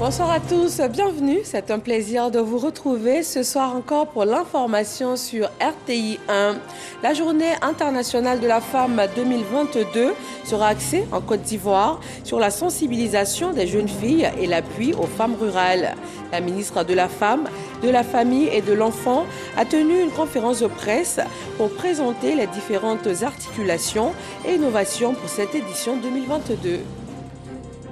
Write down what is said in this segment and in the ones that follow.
Bonsoir à tous, bienvenue. C'est un plaisir de vous retrouver ce soir encore pour l'information sur RTI 1. La journée internationale de la femme 2022 sera axée en Côte d'Ivoire sur la sensibilisation des jeunes filles et l'appui aux femmes rurales. La ministre de la Femme, de la Famille et de l'Enfant a tenu une conférence de presse pour présenter les différentes articulations et innovations pour cette édition 2022.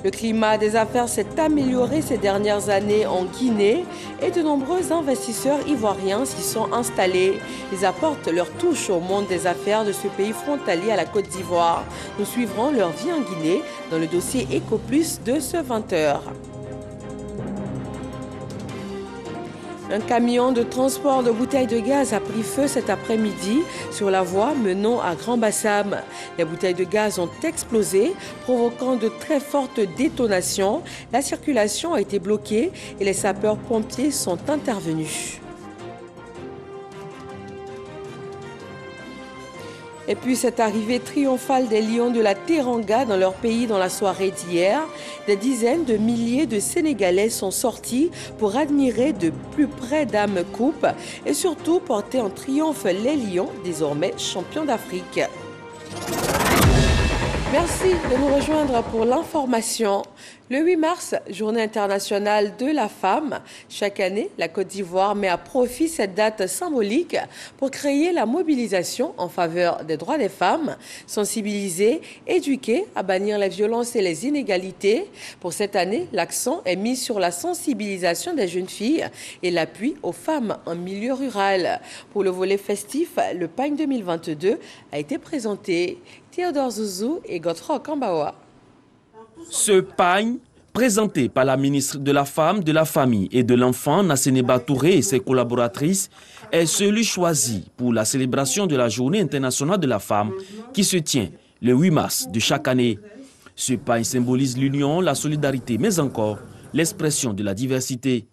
Le climat des affaires s'est amélioré ces dernières années en Guinée et de nombreux investisseurs ivoiriens s'y sont installés. Ils apportent leur touche au monde des affaires de ce pays frontalier à la Côte d'Ivoire. Nous suivrons leur vie en Guinée dans le dossier EcoPlus de ce 20h. Un camion de transport de bouteilles de gaz a pris feu cet après-midi sur la voie menant à Grand Bassam. Les bouteilles de gaz ont explosé, provoquant de très fortes détonations. La circulation a été bloquée et les sapeurs-pompiers sont intervenus. Et puis cette arrivée triomphale des Lions de la Teranga dans leur pays dans la soirée d'hier. Des dizaines de milliers de Sénégalais sont sortis pour admirer de plus près Dame Coupe et surtout porter en triomphe les Lions, désormais champions d'Afrique. Merci de nous rejoindre pour l'information. Le 8 mars, journée internationale de la femme. Chaque année, la Côte d'Ivoire met à profit cette date symbolique pour créer la mobilisation en faveur des droits des femmes, sensibiliser, éduquer, à bannir les violences et les inégalités. Pour cette année, l'accent est mis sur la sensibilisation des jeunes filles et l'appui aux femmes en milieu rural. Pour le volet festif, le PAGN 2022 a été présenté. Théodore Zouzou et Godefroy Kambawa. Ce PAGN, présenté par la ministre de la Femme, de la Famille et de l'Enfant, Nasseneba Touré et ses collaboratrices, est celui choisi pour la célébration de la Journée internationale de la femme qui se tient le 8 mars de chaque année. Ce PAGN symbolise l'union, la solidarité, mais encore l'expression de la diversité.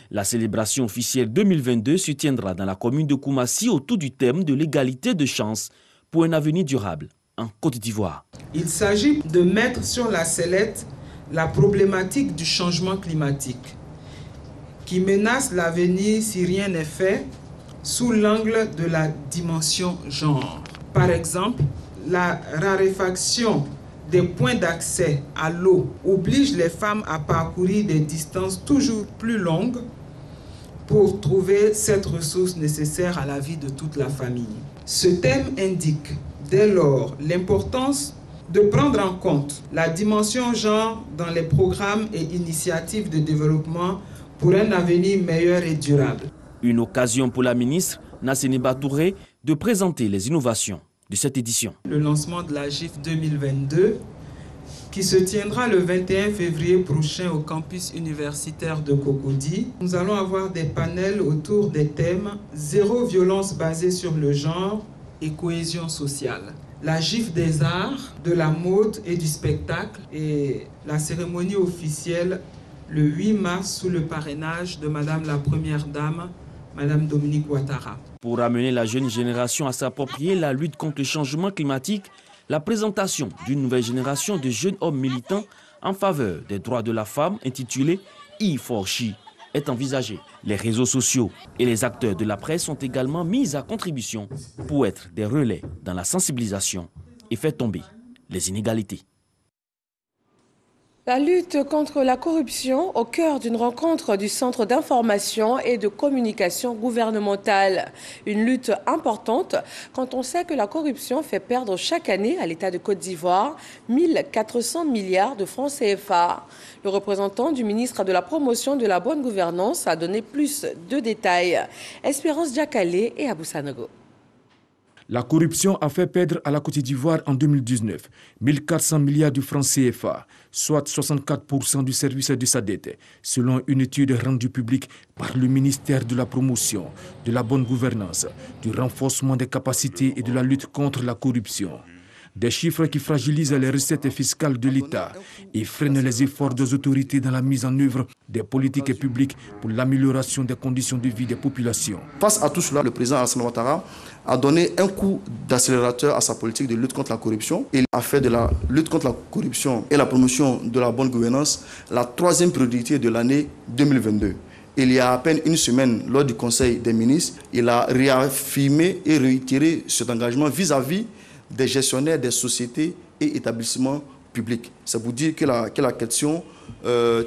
La célébration officielle 2022 se tiendra dans la commune de Koumassi autour du thème de l'égalité de chance pour un avenir durable en Côte d'Ivoire. Il s'agit de mettre sur la sellette la problématique du changement climatique qui menace l'avenir si rien n'est fait sous l'angle de la dimension genre. Par exemple, la raréfaction des points d'accès à l'eau oblige les femmes à parcourir des distances toujours plus longues pour trouver cette ressource nécessaire à la vie de toute la famille. Ce thème indique dès lors l'importance de prendre en compte la dimension genre dans les programmes et initiatives de développement pour un avenir meilleur et durable. Une occasion pour la ministre Nasseneba Touré de présenter les innovations de cette édition. Le lancement de la GIF 2022 qui se tiendra le 21 février prochain au campus universitaire de Cocody. Nous allons avoir des panels autour des thèmes zéro violence basée sur le genre et cohésion sociale. La GIF des arts, de la mode et du spectacle et la cérémonie officielle le 8 mars sous le parrainage de Madame la Première Dame, Madame Dominique Ouattara. Pour amener la jeune génération à s'approprier la lutte contre le changement climatique, la présentation d'une nouvelle génération de jeunes hommes militants en faveur des droits de la femme intitulée E4She est envisagée. Les réseaux sociaux et les acteurs de la presse sont également mis à contribution pour être des relais dans la sensibilisation et faire tomber les inégalités. La lutte contre la corruption au cœur d'une rencontre du Centre d'information et de communication gouvernementale. Une lutte importante quand on sait que la corruption fait perdre chaque année à l'État de Côte d'Ivoire 1400 milliards de francs CFA. Le représentant du ministre de la Promotion de la Bonne Gouvernance a donné plus de détails. Espérance Diakale et Abou Sanogo. La corruption a fait perdre à la Côte d'Ivoire en 2019 1400 milliards de francs CFA, soit 64% du service de sa dette, selon une étude rendue publique par le ministère de la Promotion, de la Bonne Gouvernance, du renforcement des capacités et de la lutte contre la corruption. Des chiffres qui fragilisent les recettes fiscales de l'État et freinent les efforts des autorités dans la mise en œuvre des politiques publiques pour l'amélioration des conditions de vie des populations. Face à tout cela, le président Alassane Ouattara a donné un coup d'accélérateur à sa politique de lutte contre la corruption. Il a fait de la lutte contre la corruption et la promotion de la bonne gouvernance la troisième priorité de l'année 2022. Il y a à peine une semaine, lors du Conseil des ministres, il a réaffirmé et réitéré cet engagement vis-à-vis des gestionnaires des sociétés et établissements publics. Ça vous dit que la question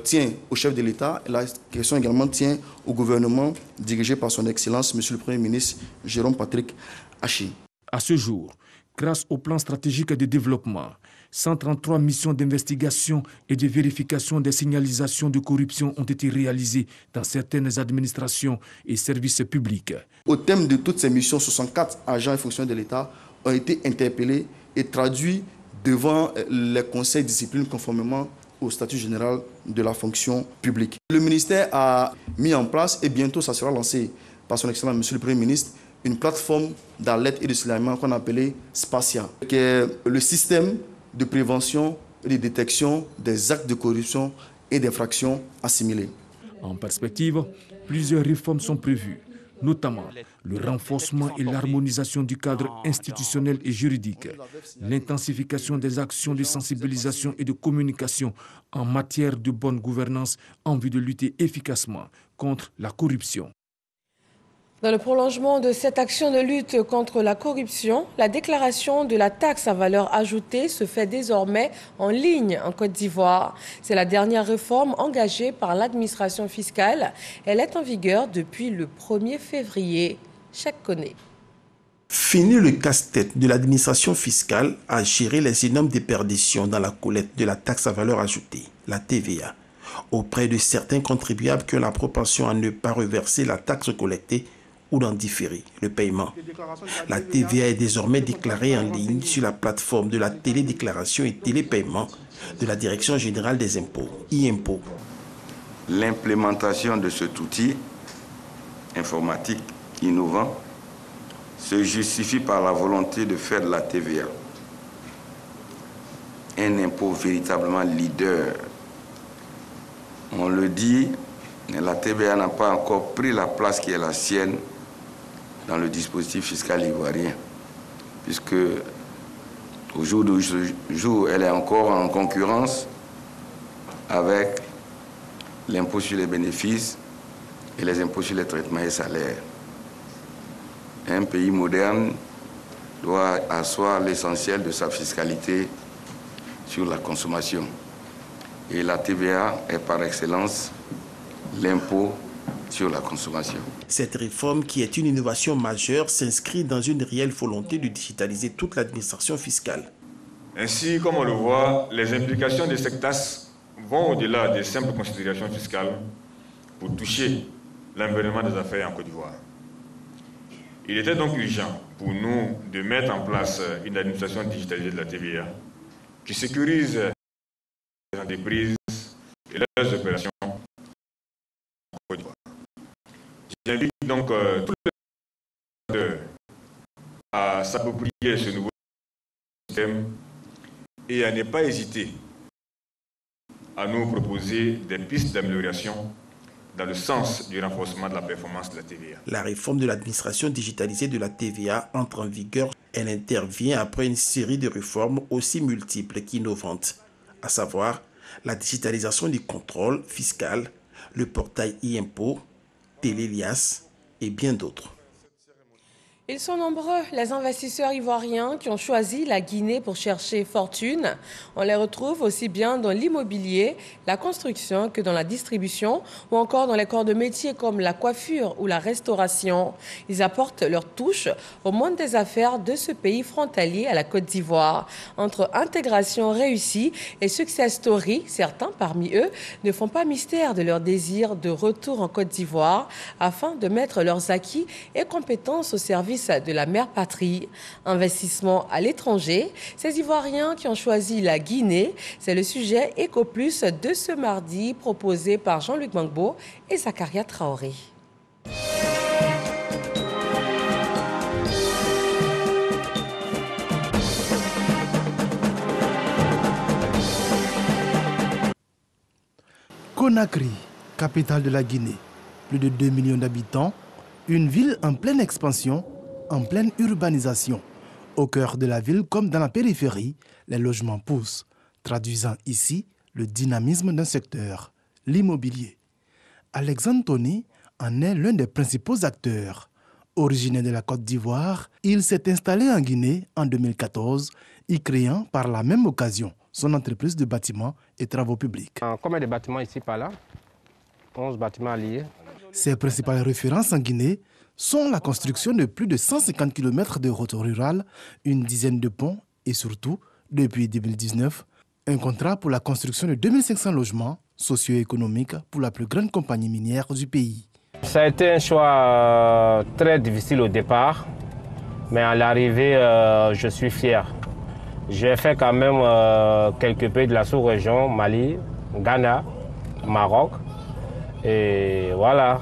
tient au chef de l'État, la question également tient au gouvernement dirigé par son Excellence, Monsieur le Premier ministre Jérôme Patrick Achi. À ce jour, grâce au plan stratégique de développement, 133 missions d'investigation et de vérification des signalisations de corruption ont été réalisées dans certaines administrations et services publics. Au thème de toutes ces missions, 64 agents et fonctionnaires de l'État ont été interpellés et traduits devant les conseils de discipline conformément au statut général de la fonction publique. Le ministère a mis en place, et bientôt ça sera lancé par son Excellence Monsieur le Premier ministre, une plateforme d'alerte et de signalement qu'on a appelée Spatia, qui est le système de prévention et de détection des actes de corruption et d'infractions assimilées. En perspective, plusieurs réformes sont prévues, notamment le renforcement et l'harmonisation du cadre institutionnel et juridique, l'intensification des actions de sensibilisation et de communication en matière de bonne gouvernance en vue de lutter efficacement contre la corruption. Dans le prolongement de cette action de lutte contre la corruption, la déclaration de la taxe à valeur ajoutée se fait désormais en ligne en Côte d'Ivoire. C'est la dernière réforme engagée par l'administration fiscale. Elle est en vigueur depuis le 1er février. Chèque connaît. Fini le casse-tête de l'administration fiscale à gérer les énormes déperditions dans la collecte de la taxe à valeur ajoutée, la TVA, auprès de certains contribuables qui ont la propension à ne pas reverser la taxe collectée ou d'en différer le paiement. La TVA est désormais déclarée en ligne sur la plateforme de la télédéclaration et télépaiement de la Direction générale des impôts, IMPO. L'implémentation de cet outil informatique innovant se justifie par la volonté de faire de la TVA un impôt véritablement leader. On le dit, la TVA n'a pas encore pris la place qui est la sienne dans le dispositif fiscal ivoirien, puisque au jour d'aujourd'hui, elle est encore en concurrence avec l'impôt sur les bénéfices et les impôts sur les traitements et salaires. Un pays moderne doit asseoir l'essentiel de sa fiscalité sur la consommation. Et la TVA est par excellence l'impôt sur la consommation. Cette réforme, qui est une innovation majeure, s'inscrit dans une réelle volonté de digitaliser toute l'administration fiscale. Ainsi, comme on le voit, les implications de cette taxe vont au-delà des simples considérations fiscales pour toucher l'environnement des affaires en Côte d'Ivoire. Il était donc urgent pour nous de mettre en place une administration digitalisée de la TVA qui sécurise les entreprises et leurs opérations en Côte d'Ivoire. J'invite donc tous les acteurs à s'approprier ce nouveau système et à ne pas hésiter à nous proposer des pistes d'amélioration dans le sens du renforcement de la performance de la TVA. La réforme de l'administration digitalisée de la TVA entre en vigueur. Elle intervient après une série de réformes aussi multiples qu'innovantes, à savoir la digitalisation du contrôle fiscal, le portail e-impôt, Télélias et bien d'autres. Ils sont nombreux, les investisseurs ivoiriens qui ont choisi la Guinée pour chercher fortune. On les retrouve aussi bien dans l'immobilier, la construction que dans la distribution ou encore dans les corps de métier comme la coiffure ou la restauration. Ils apportent leur touche au monde des affaires de ce pays frontalier à la Côte d'Ivoire. Entre intégration réussie et success story, certains parmi eux ne font pas mystère de leur désir de retour en Côte d'Ivoire afin de mettre leurs acquis et compétences au service de la mère patrie. Investissement à l'étranger, ces Ivoiriens qui ont choisi la Guinée, c'est le sujet Ecoplus de ce mardi proposé par Jean-Luc Gbagbo et Zakaria Traoré. Conakry, capitale de la Guinée. Plus de 2 millions d'habitants, une ville en pleine expansion, en pleine urbanisation. Au cœur de la ville comme dans la périphérie, les logements poussent, traduisant ici le dynamisme d'un secteur, l'immobilier. Alexandre Tony en est l'un des principaux acteurs. Originaire de la Côte d'Ivoire, il s'est installé en Guinée en 2014, y créant par la même occasion son entreprise de bâtiments et travaux publics. Combien de bâtiments ici par là? 11 bâtiments liés. Ses principales références en Guinée sont la construction de plus de 150 km de routes rurales, une dizaine de ponts et surtout, depuis 2019, un contrat pour la construction de 2500 logements socio-économiques pour la plus grande compagnie minière du pays. Ça a été un choix très difficile au départ, mais à l'arrivée, je suis fier. J'ai fait quand même quelques pays de la sous-région, Mali, Ghana, Maroc. Et voilà,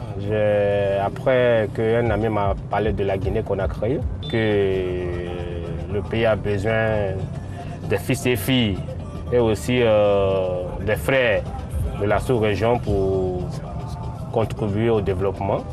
après qu'un ami m'a parlé de la Guinée-Conakry, que le pays a besoin des fils et filles et aussi des frères de la sous-région pour contribuer au développement.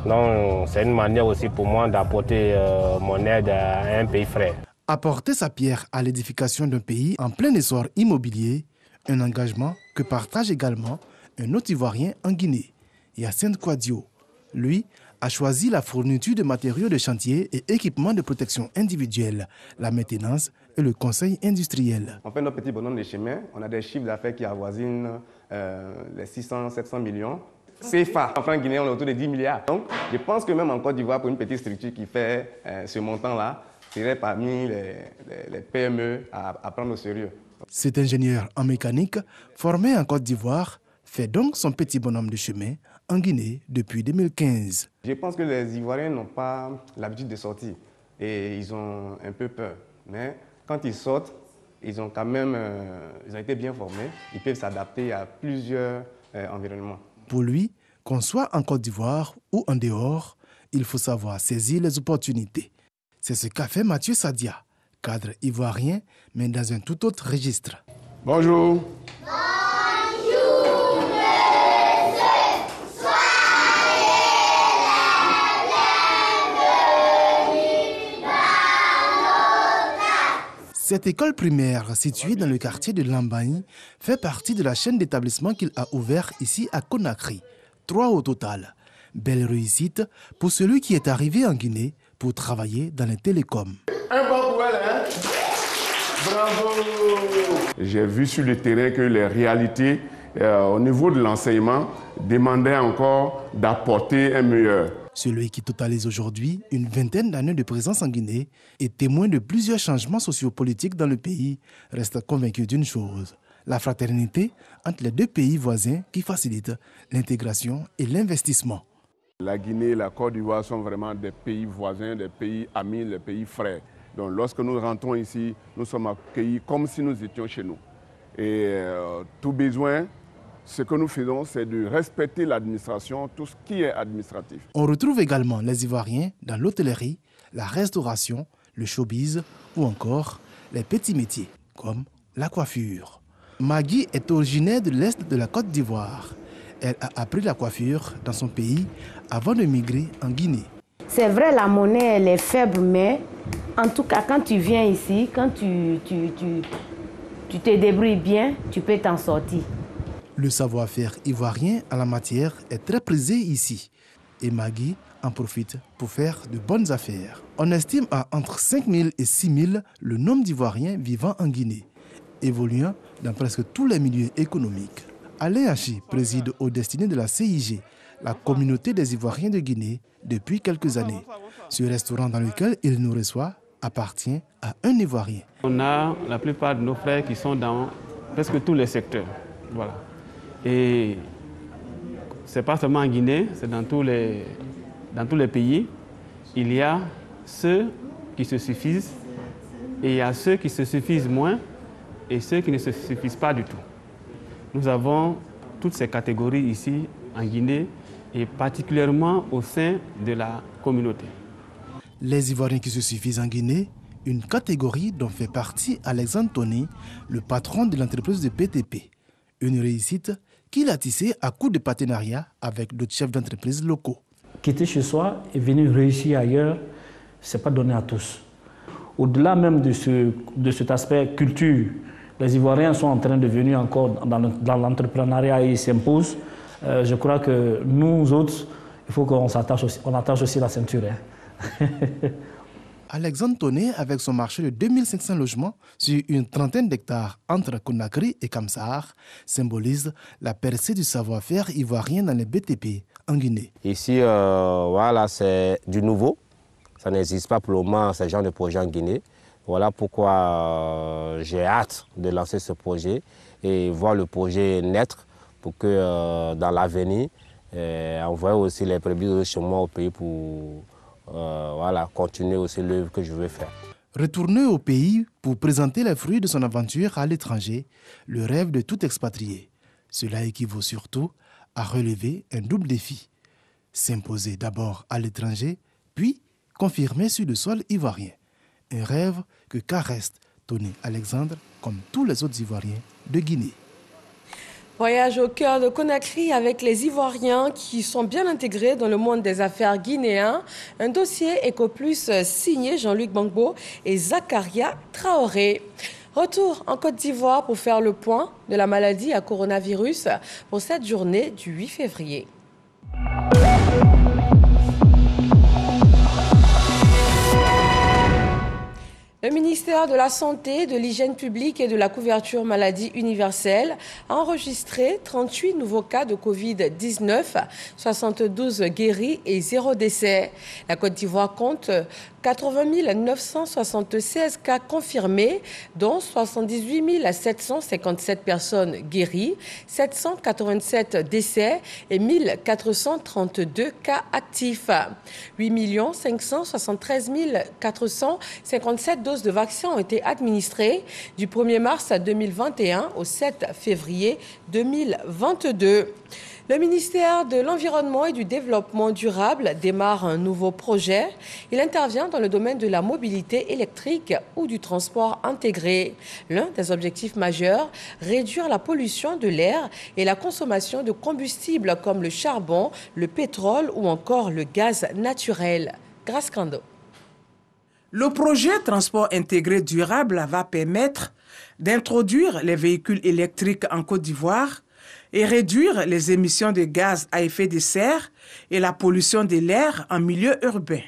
Donc c'est une manière aussi pour moi d'apporter mon aide à un pays frère. Apporter sa pierre à l'édification d'un pays en plein essor immobilier, un engagement que partage également un autre Ivoirien en Guinée, Yacine Kouadio. Lui a choisi la fourniture de matériaux de chantier et équipements de protection individuelle, la maintenance et le conseil industriel. On fait notre petit bonhomme de chemin, on a des chiffres d'affaires qui avoisinent les 600-700 millions. CFA, en francs guinéens, on est autour de 10 milliards. Donc, je pense que même en Côte d'Ivoire, pour une petite structure qui fait ce montant-là, serait parmi les PME à prendre au sérieux. Cet ingénieur en mécanique, formé en Côte d'Ivoire, fait donc son petit bonhomme de chemin en Guinée depuis 2015. Je pense que les Ivoiriens n'ont pas l'habitude de sortir et ils ont un peu peur. Mais quand ils sortent, ils ont quand même ils ont été bien formés. Ils peuvent s'adapter à plusieurs environnements. Pour lui, qu'on soit en Côte d'Ivoire ou en dehors, il faut savoir saisir les opportunités. C'est ce qu'a fait Mathieu Sadia, cadre ivoirien, mais dans un tout autre registre. Bonjour. Cette école primaire, située dans le quartier de Lambagne, fait partie de la chaîne d'établissements qu'il a ouvert ici à Conakry. 3 au total. Belle réussite pour celui qui est arrivé en Guinée pour travailler dans les télécoms. Un bon pour elle, hein? Bravo! J'ai vu sur le terrain que les réalités au niveau de l'enseignement demandaient encore d'apporter un meilleur. Celui qui totalise aujourd'hui une vingtaine d'années de présence en Guinée et témoin de plusieurs changements sociopolitiques dans le pays, reste convaincu d'une chose, la fraternité entre les deux pays voisins qui facilite l'intégration et l'investissement. La Guinée et la Côte d'Ivoire sont vraiment des pays voisins, des pays amis, des pays frères. Donc lorsque nous rentrons ici, nous sommes accueillis comme si nous étions chez nous. Et tout besoin, ce que nous faisons, c'est de respecter l'administration, tout ce qui est administratif. On retrouve également les Ivoiriens dans l'hôtellerie, la restauration, le showbiz ou encore les petits métiers comme la coiffure. Maggie est originaire de l'Est de la Côte d'Ivoire. Elle a appris la coiffure dans son pays avant de migrer en Guinée. C'est vrai, la monnaie elle est faible, mais en tout cas, quand tu viens ici, quand tu te débrouilles bien, tu peux t'en sortir. Le savoir-faire ivoirien en la matière est très prisé ici. Et Maggie en profite pour faire de bonnes affaires. On estime à entre 5 000 et 6 000 le nombre d'Ivoiriens vivant en Guinée, évoluant dans presque tous les milieux économiques. Alain Hachi préside aux destinées de la CIG, la communauté des Ivoiriens de Guinée, depuis quelques années. Ce restaurant dans lequel il nous reçoit appartient à un Ivoirien. On a la plupart de nos frères qui sont dans presque tous les secteurs. Voilà. Et ce n'est pas seulement en Guinée, c'est dans tous les pays. Il y a ceux qui se suffisent et il y a ceux qui se suffisent moins et ceux qui ne se suffisent pas du tout. Nous avons toutes ces catégories ici en Guinée et particulièrement au sein de la communauté. Les Ivoiriens qui se suffisent en Guinée, une catégorie dont fait partie Alexandre Tony, le patron de l'entreprise de PTP. Une réussite qu'il a tissé à coup de partenariat avec d'autres chefs d'entreprise locaux. Quitter chez soi et venir réussir ailleurs, ce n'est pas donné à tous. Au-delà même de cet aspect culture, les Ivoiriens sont en train de venir encore dans l'entrepreneuriat et ils s'imposent. Je crois que nous autres, il faut qu'on attache aussi la ceinture. Hein. Alexandre Tonné, avec son marché de 2500 logements sur une trentaine d'hectares entre Conakry et Kamsar, symbolise la percée du savoir-faire ivoirien dans les BTP en Guinée. Ici, voilà, c'est du nouveau. Ça n'existe pas pour le moment, ce genre de projet en Guinée. Voilà pourquoi j'ai hâte de lancer ce projet et voir le projet naître pour que dans l'avenir, envoyer aussi les prémices chez moi au pays pour voilà, continuer aussi l'œuvre que je veux faire. Retourner au pays pour présenter les fruits de son aventure à l'étranger, le rêve de tout expatrié. Cela équivaut surtout à relever un double défi. S'imposer d'abord à l'étranger, puis confirmer sur le sol ivoirien. Un rêve que caresse Tonné Alexandre comme tous les autres Ivoiriens de Guinée. Voyage au cœur de Conakry avec les Ivoiriens qui sont bien intégrés dans le monde des affaires guinéen. Un dossier Ecoplus signé Jean-Luc Gbangbo et Zakaria Traoré. Retour en Côte d'Ivoire pour faire le point de la maladie à coronavirus pour cette journée du 8 février. Le ministère de la Santé, de l'Hygiène publique et de la couverture maladie universelle a enregistré 38 nouveaux cas de Covid-19, 72 guéris et 0 décès. La Côte d'Ivoire compte 80 976 cas confirmés, dont 78 757 personnes guéries, 787 décès et 1432 cas actifs. 8 573 457 doses de vaccins ont été administrées du 1er mars 2021 au 7 février 2022. Le ministère de l'Environnement et du Développement durable démarre un nouveau projet. Il intervient dans le domaine de la mobilité électrique ou du transport intégré. L'un des objectifs majeurs, réduire la pollution de l'air et la consommation de combustibles comme le charbon, le pétrole ou encore le gaz naturel. Grâce Kando. Le projet Transport intégré durable va permettre d'introduire les véhicules électriques en Côte d'Ivoire et réduire les émissions de gaz à effet de serre et la pollution de l'air en milieu urbain.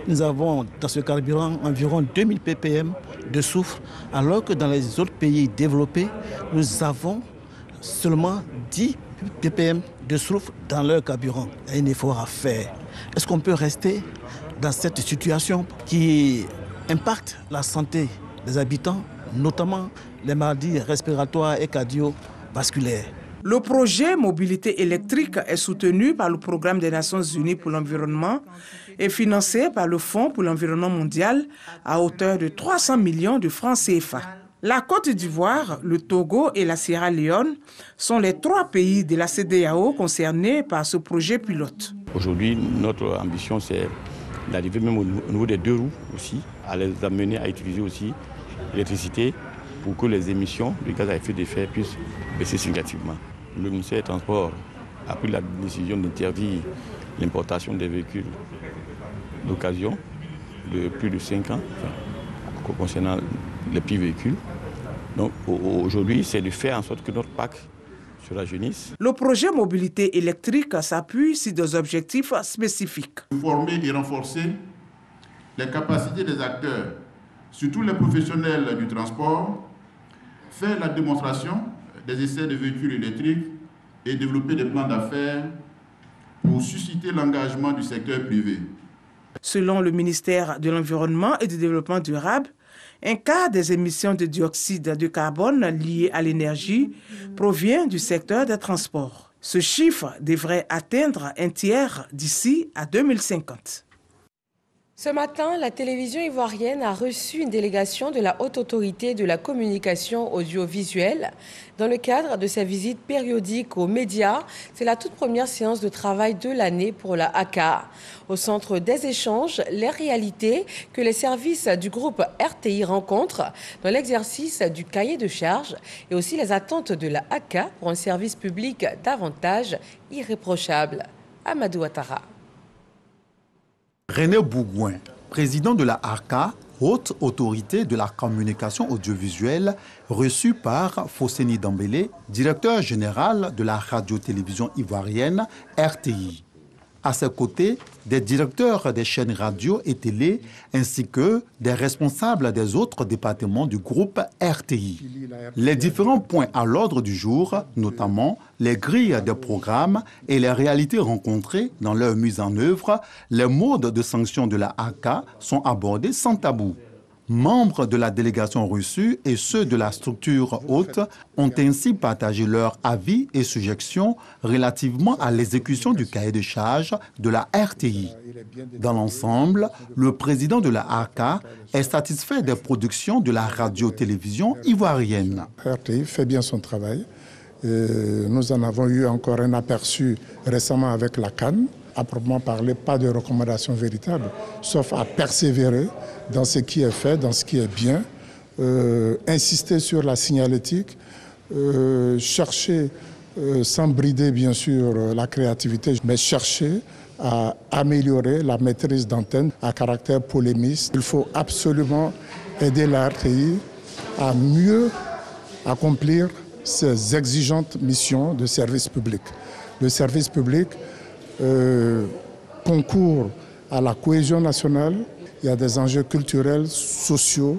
Nous avons dans ce carburant environ 2000 ppm de soufre, alors que dans les autres pays développés, nous avons seulement 10 ppm de soufre dans leur carburant. Il y a un effort à faire. Est-ce qu'on peut rester dans cette situation qui impacte la santé des habitants, notamment les maladies respiratoires et cardiovasculaires? Le projet Mobilité électrique est soutenu par le Programme des Nations Unies pour l'environnement et financé par le Fonds pour l'environnement mondial à hauteur de 300 millions de francs CFA. La Côte d'Ivoire, le Togo et la Sierra Leone sont les 3 pays de la CEDEAO concernés par ce projet pilote. Aujourd'hui, notre ambition, c'est d'arriver même au niveau des 2 roues aussi, à les amener à utiliser aussi l'électricité pour que les émissions de gaz à effet de serre puissent baisser significativement. Le ministère des Transports a pris la décision d'interdire l'importation des véhicules d'occasion de plus de 5 ans, concernant les petits véhicules. Donc aujourd'hui, c'est de faire en sorte que notre parc se rajeunisse. Le projet Mobilité électrique s'appuie sur des objectifs spécifiques. Former et renforcer les capacités des acteurs, surtout les professionnels du transport, faire la démonstration des essais de véhicules électriques et développer des plans d'affaires pour susciter l'engagement du secteur privé. Selon le ministère de l'Environnement et du Développement durable, un quart des émissions de dioxyde de carbone liées à l'énergie provient du secteur des transports. Ce chiffre devrait atteindre un tiers d'ici à 2050. Ce matin, la télévision ivoirienne a reçu une délégation de la Haute Autorité de la Communication Audiovisuelle. Dans le cadre de sa visite périodique aux médias, c'est la toute première séance de travail de l'année pour la ACA. Au centre des échanges, les réalités que les services du groupe RTI rencontrent dans l'exercice du cahier de charges et aussi les attentes de la ACA pour un service public davantage irréprochable. Amadou Ouattara. René Bougouin, président de la ACA, Haute Autorité de la Communication Audiovisuelle, reçu par Fosséni Dambélé, directeur général de la radio-télévision ivoirienne RTI. À ses côtés, des directeurs des chaînes radio et télé, ainsi que des responsables des autres départements du groupe RTI. Les différents points à l'ordre du jour, notamment les grilles des programmes et les réalités rencontrées dans leur mise en œuvre, les modes de sanction de la ACA sont abordés sans tabou. Membres de la délégation reçue et ceux de la structure haute ont ainsi partagé leurs avis et suggestions relativement à l'exécution du cahier de charges de la RTI. Dans l'ensemble, le président de la ACA est satisfait des productions de la radio-télévision ivoirienne. RTI fait bien son travail. Nous en avons eu encore un aperçu récemment avec la CAN. À proprement parler, pas de recommandations véritables, sauf à persévérer dans ce qui est fait, dans ce qui est bien, insister sur la signalétique, chercher, sans brider bien sûr la créativité, mais chercher à améliorer la maîtrise d'antenne à caractère polémiste. Il faut absolument aider la RTI à mieux accomplir ses exigeantes missions de service public. Le service public concourt à la cohésion nationale, il y a des enjeux culturels, sociaux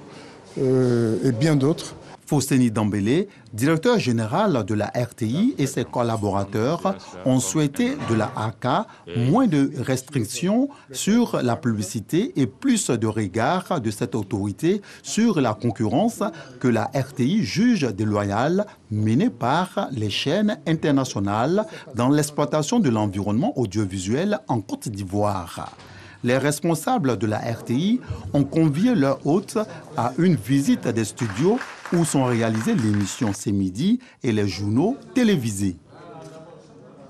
et bien d'autres. Fosséni Dambélé, directeur général de la RTI et ses collaborateurs ont souhaité de la ACA moins de restrictions sur la publicité et plus de regard de cette autorité sur la concurrence que la RTI juge déloyale menée par les chaînes internationales dans l'exploitation de l'environnement audiovisuel en Côte d'Ivoire. Les responsables de la RTI ont convié leur hôte à une visite des studios où sont réalisées l'émission C'est Midi et les journaux télévisés.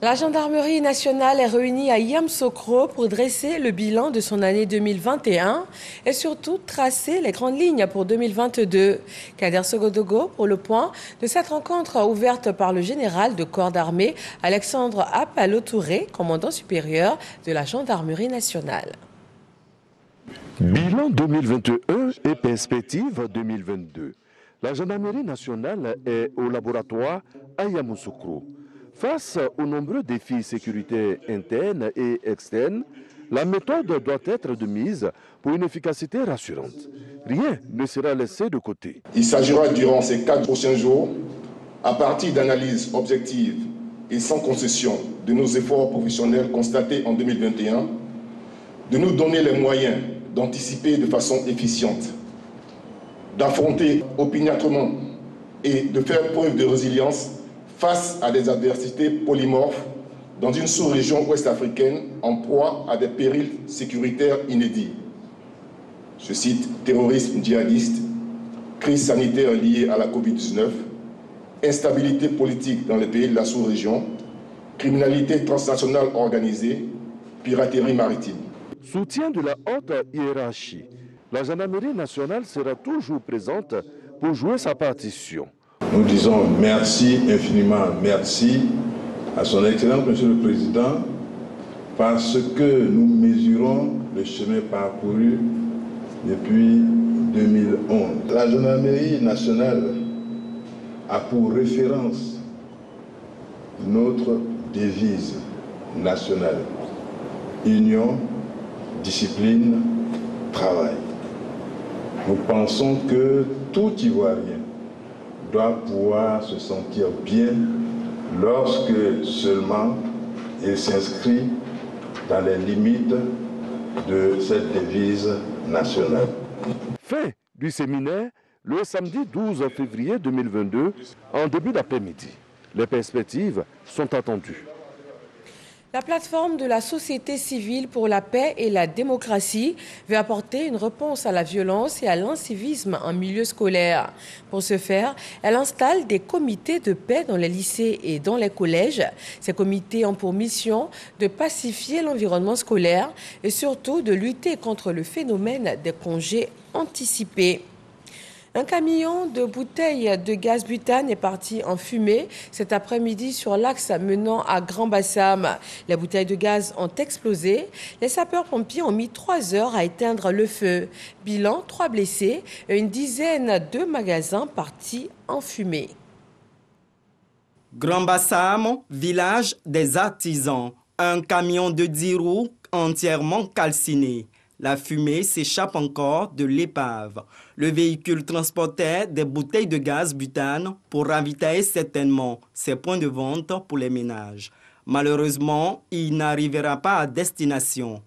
La gendarmerie nationale est réunie à Yamoussoukro pour dresser le bilan de son année 2021 et surtout tracer les grandes lignes pour 2022. Kader Sogodogo pour le point de cette rencontre ouverte par le général de corps d'armée Alexandre Apalo-Touré, commandant supérieur de la gendarmerie nationale. Bilan 2021 et perspective 2022. La gendarmerie nationale est au laboratoire à Yamoussoukro. Face aux nombreux défis sécuritaires internes et externes, la méthode doit être de mise pour une efficacité rassurante. Rien ne sera laissé de côté. Il s'agira durant ces 4 prochains jours, à partir d'analyses objectives et sans concession de nos efforts professionnels constatés en 2021, de nous donner les moyens d'anticiper de façon efficiente, d'affronter opiniâtrement et de faire preuve de résilience face à des adversités polymorphes dans une sous-région ouest-africaine en proie à des périls sécuritaires inédits. Je cite terrorisme djihadiste, crise sanitaire liée à la Covid-19, instabilité politique dans les pays de la sous-région, criminalité transnationale organisée, piraterie maritime. Soutien de la haute hiérarchie. La gendarmerie nationale sera toujours présente pour jouer sa partition. Nous disons merci infiniment, merci à son Excellence, Monsieur le Président, parce que nous mesurons le chemin parcouru depuis 2011. La gendarmerie nationale a pour référence notre devise nationale. Union, discipline, travail. Nous pensons que tout Ivoirien doit pouvoir se sentir bien lorsque seulement il s'inscrit dans les limites de cette devise nationale. Fin du séminaire le samedi 12 février 2022 en début d'après-midi. Les perspectives sont attendues. La plateforme de la société civile pour la paix et la démocratie veut apporter une réponse à la violence et à l'incivisme en milieu scolaire. Pour ce faire, elle installe des comités de paix dans les lycées et dans les collèges. Ces comités ont pour mission de pacifier l'environnement scolaire et surtout de lutter contre le phénomène des congés anticipés. Un camion de bouteilles de gaz butane est parti en fumée cet après-midi sur l'axe menant à Grand Bassam. Les bouteilles de gaz ont explosé. Les sapeurs-pompiers ont mis 3 heures à éteindre le feu. Bilan, 3 blessés et une dizaine de magasins partis en fumée. Grand Bassam, village des artisans. Un camion de 10 roues entièrement calciné. La fumée s'échappe encore de l'épave. Le véhicule transportait des bouteilles de gaz butane pour ravitailler certainement ses points de vente pour les ménages. Malheureusement, il n'arrivera pas à destination.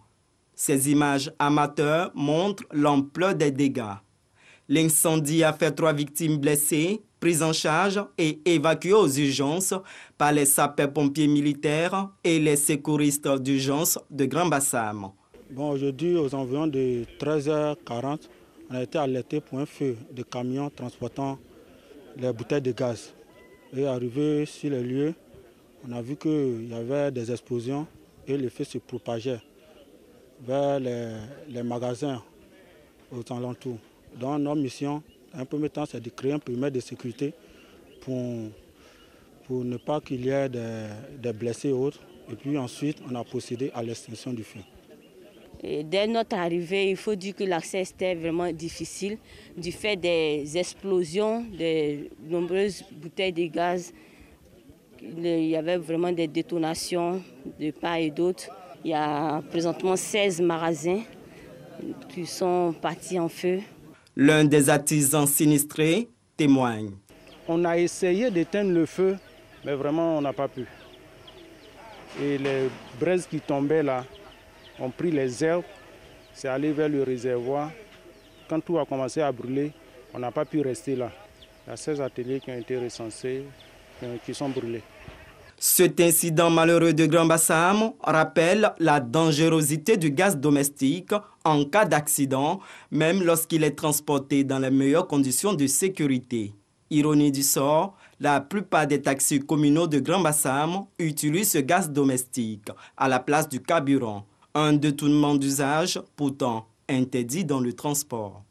Ces images amateurs montrent l'ampleur des dégâts. L'incendie a fait 3 victimes blessées, prises en charge et évacuées aux urgences par les sapeurs-pompiers militaires et les secouristes d'urgence de Grand Bassam. Bon, aujourd'hui, aux environs de 13h40, on a été alerté pour un feu de camion transportant les bouteilles de gaz. Et arrivé sur les lieux, on a vu qu'il y avait des explosions et le feu se propageait vers les magasins aux alentours. Donc notre mission, dans un premier temps, c'est de créer un périmètre de sécurité pour ne pas qu'il y ait des blessés et autres. Et puis ensuite, on a procédé à l'extinction du feu. Et dès notre arrivée, il faut dire que l'accès était vraiment difficile du fait des explosions, de nombreuses bouteilles de gaz. Il y avait vraiment des détonations de part et d'autre. Il y a présentement 16 magasins qui sont partis en feu. L'un des artisans sinistrés témoigne. On a essayé d'éteindre le feu, mais vraiment on n'a pas pu. Et les braises qui tombaient là, on pris les herbes, c'est allé vers le réservoir. Quand tout a commencé à brûler, on n'a pas pu rester là. Il y a 16 ateliers qui ont été recensés, qui sont brûlés. Cet incident malheureux de Grand Bassam rappelle la dangerosité du gaz domestique en cas d'accident, même lorsqu'il est transporté dans les meilleures conditions de sécurité. Ironie du sort, la plupart des taxis communaux de Grand Bassam utilisent ce gaz domestique à la place du carburant. Un détournement d'usage, pourtant interdit dans le transport.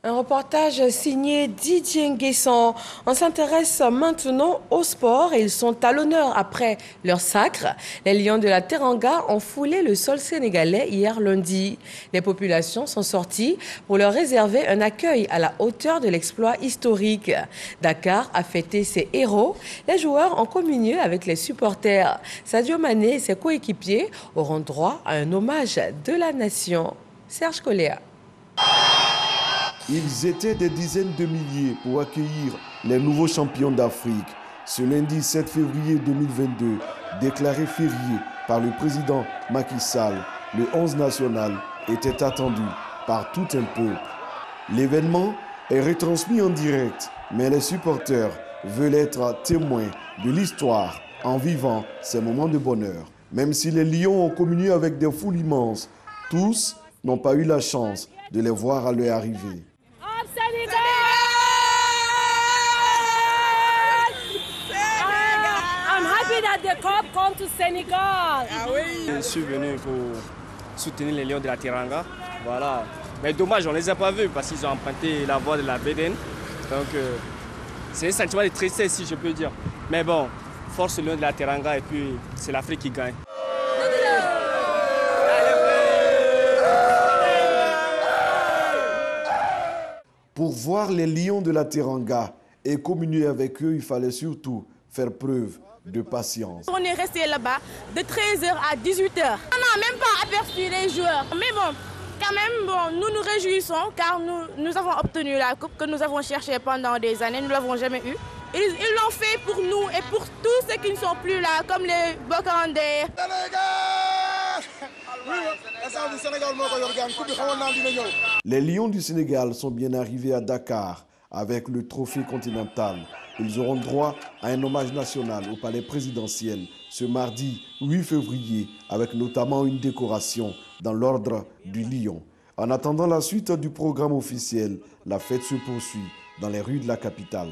Un reportage signé Didier Nguesson. On s'intéresse maintenant au sport et ils sont à l'honneur après leur sacre. Les Lions de la Teranga ont foulé le sol sénégalais hier lundi. Les populations sont sorties pour leur réserver un accueil à la hauteur de l'exploit historique. Dakar a fêté ses héros. Les joueurs ont communié avec les supporters. Sadio Mané et ses coéquipiers auront droit à un hommage de la nation. Serge Coléa. Ils étaient des dizaines de milliers pour accueillir les nouveaux champions d'Afrique. Ce lundi 7 février 2022, déclaré férié par le président Macky Sall, le 11 national était attendu par tout un peuple. L'événement est retransmis en direct, mais les supporters veulent être témoins de l'histoire en vivant ces moments de bonheur. Même si les Lions ont communié avec des foules immenses, tous n'ont pas eu la chance de les voir à leur arrivée. I'm happy that the cup come to Senegal. Je suis venu pour soutenir les Lions de la Teranga. Voilà. Mais dommage, on ne les a pas vus parce qu'ils ont emprunté la voie de la BDN. Donc c'est un sentiment de tristesse, si je peux dire. Mais bon, force Lions de la Teranga et puis c'est l'Afrique qui gagne. Pour voir les Lions de la Teranga et communier avec eux, il fallait surtout faire preuve de patience. On est resté là-bas de 13h à 18h. On n'a même pas aperçu les joueurs. Mais bon, quand même, nous nous réjouissons car nous avons obtenu la coupe que nous avons cherchée pendant des années. Nous ne l'avons jamais eue. Ils l'ont fait pour nous et pour tous ceux qui ne sont plus là, comme les Bokandais. Les Lions du Sénégal sont bien arrivés à Dakar avec le trophée continental. Ils auront droit à un hommage national au palais présidentiel ce mardi 8 février, avec notamment une décoration dans l'ordre du Lion. En attendant la suite du programme officiel, la fête se poursuit dans les rues de la capitale.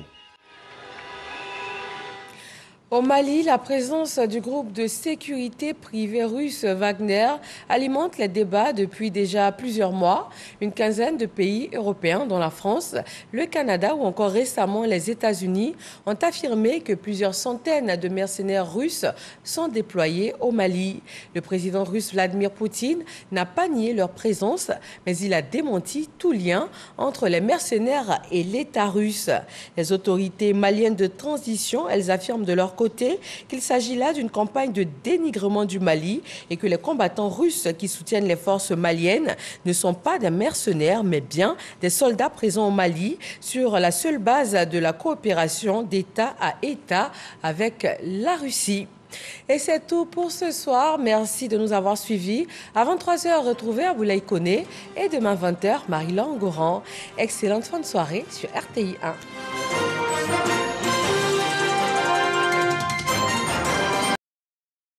Au Mali, la présence du groupe de sécurité privé russe Wagner alimente les débats depuis déjà plusieurs mois. Une quinzaine de pays européens, dont la France, le Canada ou encore récemment les États-Unis, ont affirmé que plusieurs centaines de mercenaires russes sont déployés au Mali. Le président russe Vladimir Poutine n'a pas nié leur présence, mais il a démenti tout lien entre les mercenaires et l'État russe. Les autorités maliennes de transition, elles affirment de leur côté qu'il s'agit là d'une campagne de dénigrement du Mali et que les combattants russes qui soutiennent les forces maliennes ne sont pas des mercenaires mais bien des soldats présents au Mali sur la seule base de la coopération d'État à État avec la Russie. Et c'est tout pour ce soir. Merci de nous avoir suivis. À 23h, retrouvez Aboulaye Koné et demain 20h, Marie-Laure Goran. Excellente fin de soirée sur RTI 1.